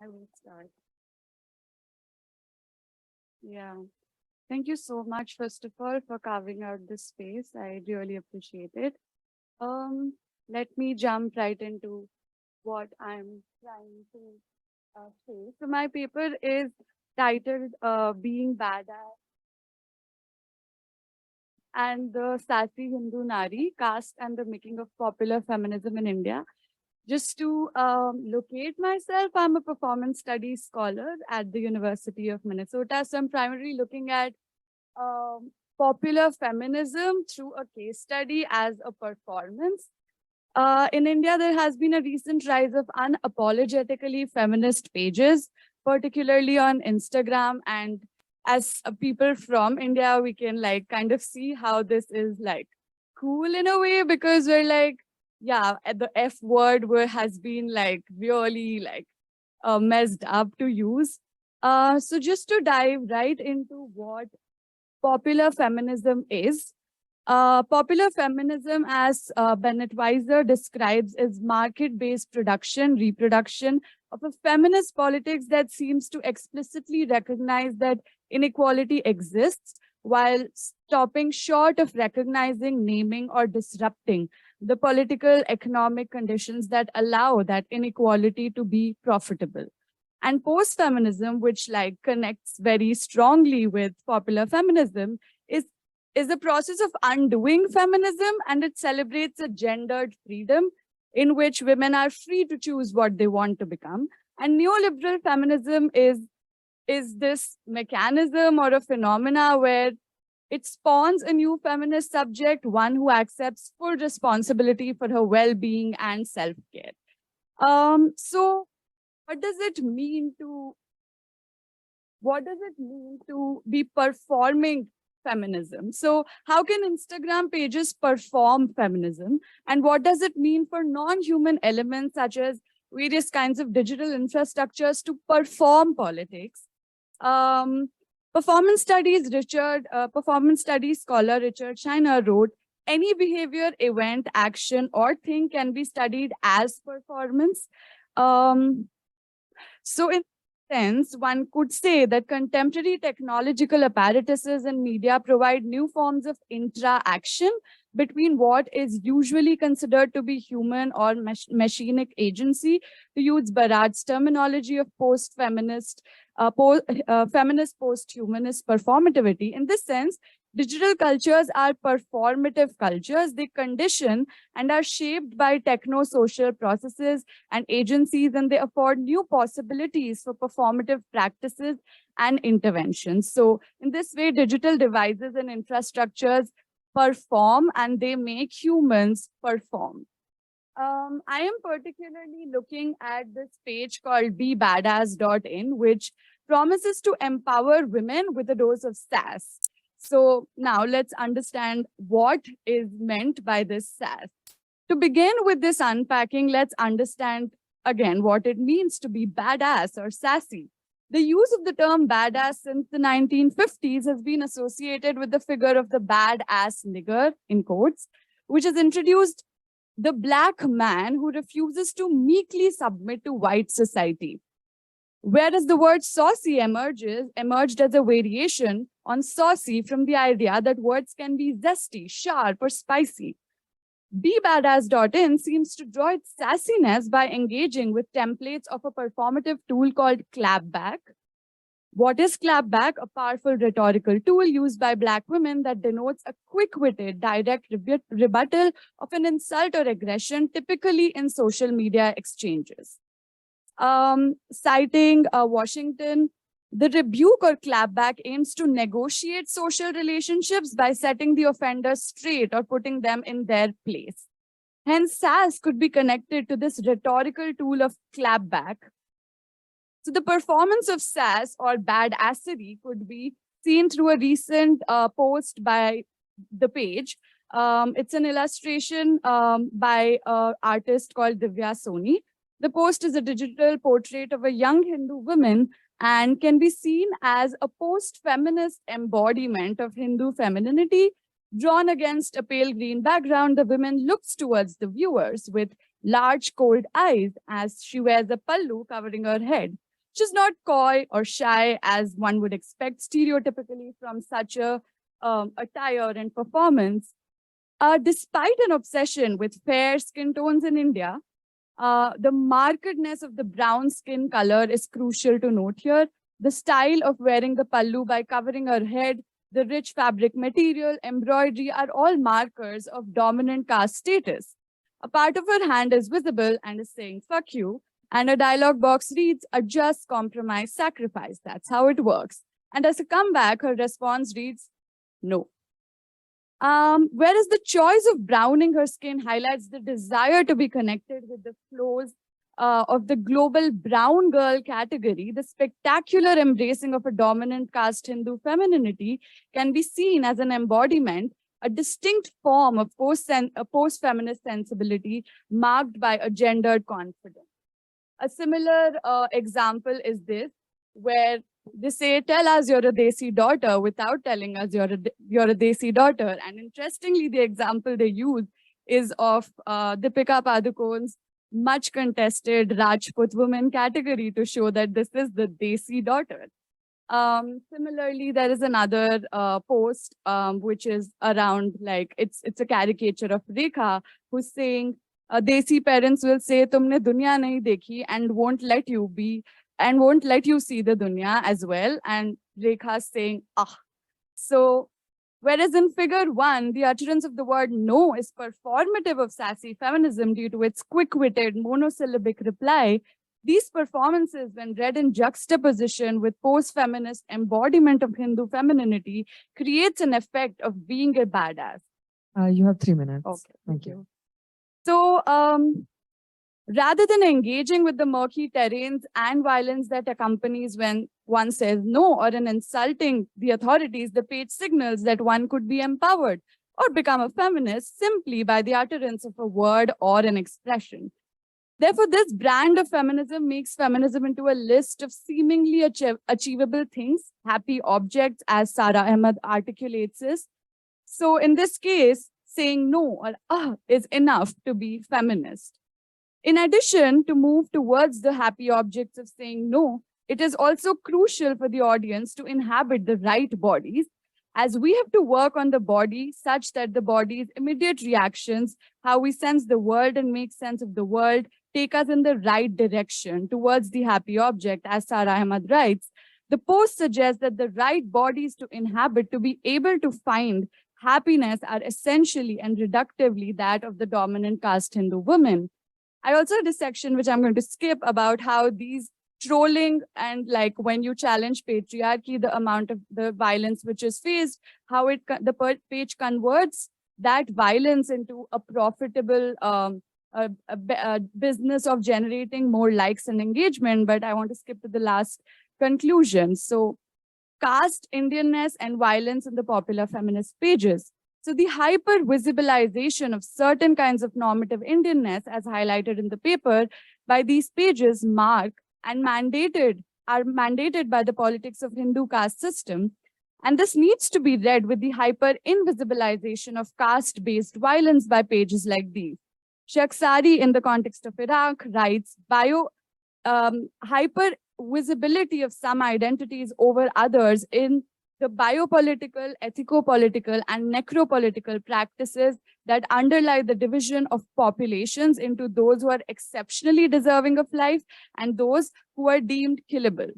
I will start. Yeah. Thank you so much, first of all, for carving out this space. I really appreciate it. Um, Let me jump right into what I'm trying to say. So my paper is titled Being Badass and the Sassy Hindu Nari, Caste and the Making of Popular Feminism in India. Just to locate myself, I'm a performance studies scholar at the University of Minnesota. So I'm primarily looking at popular feminism through a case study as a performance. In India, there has been a recent rise of unapologetically feminist pages, particularly on Instagram. And as people from India, we can like kind of see how this is like cool in a way because we're like, yeah, the F word has been like really like messed up to use. So just to dive right into what popular feminism is. Popular feminism, as Bennett Weiser describes, is market-based production, reproduction of a feminist politics that seems to explicitly recognize that inequality exists while stopping short of recognizing, naming, or disrupting the political economic conditions that allow that inequality to be profitable. And post-feminism, which like connects very strongly with popular feminism, is a process of undoing feminism, and it celebrates a gendered freedom in which women are free to choose what they want to become. And neoliberal feminism is this mechanism or a phenomena where it spawns a new feminist subject, one who accepts full responsibility for her well-being and self-care. So what does it mean to be performing feminism? So how can Instagram pages perform feminism? And what does it mean for non-human elements such as various kinds of digital infrastructures to perform politics? Um, performance studies scholar Richard Shiner wrote, any behavior, event, action, or thing can be studied as performance. So in sense, one could say that contemporary technological apparatuses and media provide new forms of interaction between what is usually considered to be human or machinic agency, to use Barad's terminology of post-feminist, feminist post-humanist performativity. In this sense, digital cultures are performative cultures. They condition and are shaped by techno-social processes and agencies, and they afford new possibilities for performative practices and interventions. So in this way, digital devices and infrastructures perform and they make humans perform. I am particularly looking at this page called BeBadass.in, which promises to empower women with a dose of sass. So now let's understand what is meant by this sass. To begin with this unpacking, let's understand again what it means to be badass or sassy. The use of the term badass since the 1950s has been associated with the figure of the badass nigger, in quotes, which has introduced the Black man who refuses to meekly submit to white society. Whereas the word saucy emerged as a variation on saucy from the idea that words can be zesty, sharp, or spicy. BeBadass.in seems to draw its sassiness by engaging with templates of a performative tool called clapback. What is clapback? A powerful rhetorical tool used by Black women that denotes a quick-witted, direct rebuttal of an insult or aggression, typically in social media exchanges. Citing Washington, the rebuke or clapback aims to negotiate social relationships by setting the offender straight or putting them in their place. Hence, sass could be connected to this rhetorical tool of clapback. So the performance of sass or badassery could be seen through a recent post by the page. It's an illustration by an artist called Divya Soni. The post is a digital portrait of a young Hindu woman and can be seen as a post-feminist embodiment of Hindu femininity. Drawn against a pale green background, the woman looks towards the viewers with large cold eyes as she wears a pallu covering her head. She's not coy or shy as one would expect stereotypically from such a attire and performance. Despite an obsession with fair skin tones in India, the markedness of the brown skin color is crucial to note here. The style of wearing the pallu by covering her head, the rich fabric material, embroidery are all markers of dominant caste status. A part of her hand is visible and is saying, fuck you. And a dialogue box reads, adjust, compromise, sacrifice. That's how it works. And as a comeback, her response reads, no. Whereas the choice of browning her skin highlights the desire to be connected with the flows of the global brown girl category, the spectacular embracing of a dominant caste Hindu femininity can be seen as an embodiment, a distinct form of post-feminist sensibility marked by a gendered confidence. A similar example is this, where they say, tell us you're a Desi daughter without telling us you're a Desi daughter. And interestingly, the example they use is of Deepika Padukone's much contested Rajput woman category to show that this is the Desi daughter. Similarly, there is another post which is around, like, it's a caricature of Rekha who's saying, Desi parents will say, tumne dunya nahi dekhi, and won't let you see the dunya as well. And Rekha's saying, ah. So, whereas in figure 1, the utterance of the word no is performative of sassy feminism due to its quick-witted monosyllabic reply, these performances, when read in juxtaposition with post-feminist embodiment of Hindu femininity, creates an effect of being a badass. You have 3 minutes. Okay, thank you. So, rather than engaging with the murky terrains and violence that accompanies when one says no or in insulting the authorities, the page signals that one could be empowered or become a feminist simply by the utterance of a word or an expression. Therefore, this brand of feminism makes feminism into a list of seemingly achievable things, happy objects, as Sara Ahmed articulates this. So in this case, saying no or is enough to be feminist. In addition, to move towards the happy objects of saying no, it is also crucial for the audience to inhabit the right bodies, as we have to work on the body such that the body's immediate reactions, how we sense the world and make sense of the world, take us in the right direction towards the happy object, as Sara Ahmed writes. The post suggests that the right bodies to inhabit, to be able to find happiness, are essentially and reductively that of the dominant caste Hindu woman. I also had a section which I'm going to skip about how these trolling and, like, when you challenge patriarchy, the amount of the violence which is faced, how the page converts that violence into a profitable a business of generating more likes and engagement. But I want to skip to the last conclusion. So, caste, Indianness, and violence in the popular feminist pages. So the hyper-visibilization of certain kinds of normative Indianness, as highlighted in the paper, by these pages are mandated by the politics of Hindu caste system. And this needs to be read with the hyper-invisibilization of caste-based violence by pages like these. Shakhsari, in the context of Iraq, writes, hyper-visibility of some identities over others in the biopolitical, ethico-political, and necropolitical practices that underlie the division of populations into those who are exceptionally deserving of life and those who are deemed killable.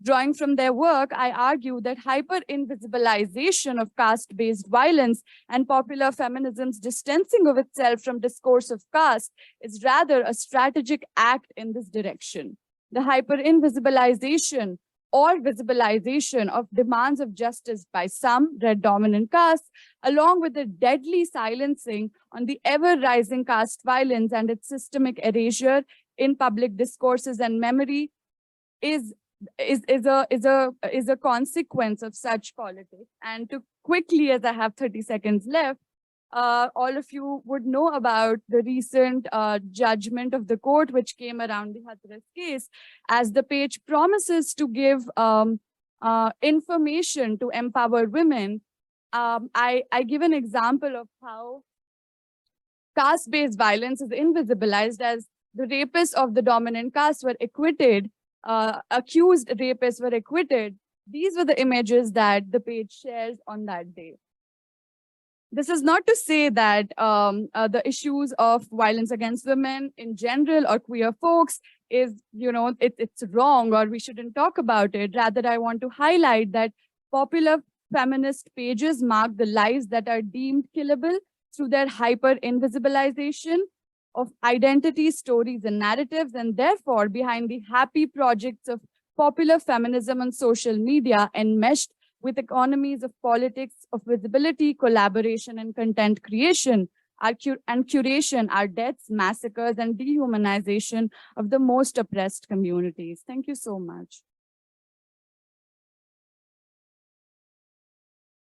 Drawing from their work, I argue that hyper-invisibilization of caste-based violence and popular feminism's distancing of itself from discourse of caste is rather a strategic act in this direction. The hyper-invisibilization or visibilization of demands of justice by some red dominant castes, along with the deadly silencing on the ever-rising caste violence and its systemic erasure in public discourses and memory, is a consequence of such politics. And to quickly, as I have 30 seconds left, all of you would know about the recent judgment of the court, which came around the Hathras case, as the page promises to give information to empower women. I give an example of how caste-based violence is invisibilized, as the rapists of the dominant caste were acquitted accused rapists were acquitted. These were the images that the page shares on that day. This is not to say that the issues of violence against women in general or queer folks is, it's wrong or we shouldn't talk about it. Rather, I want to highlight that popular feminist pages mark the lives that are deemed killable through their hyper-invisibilization of identity, stories, and narratives, and therefore behind the happy projects of popular feminism on social media enmeshed with economies of politics, of visibility, collaboration, and content creation and curation are deaths, massacres, and dehumanization of the most oppressed communities. Thank you so much.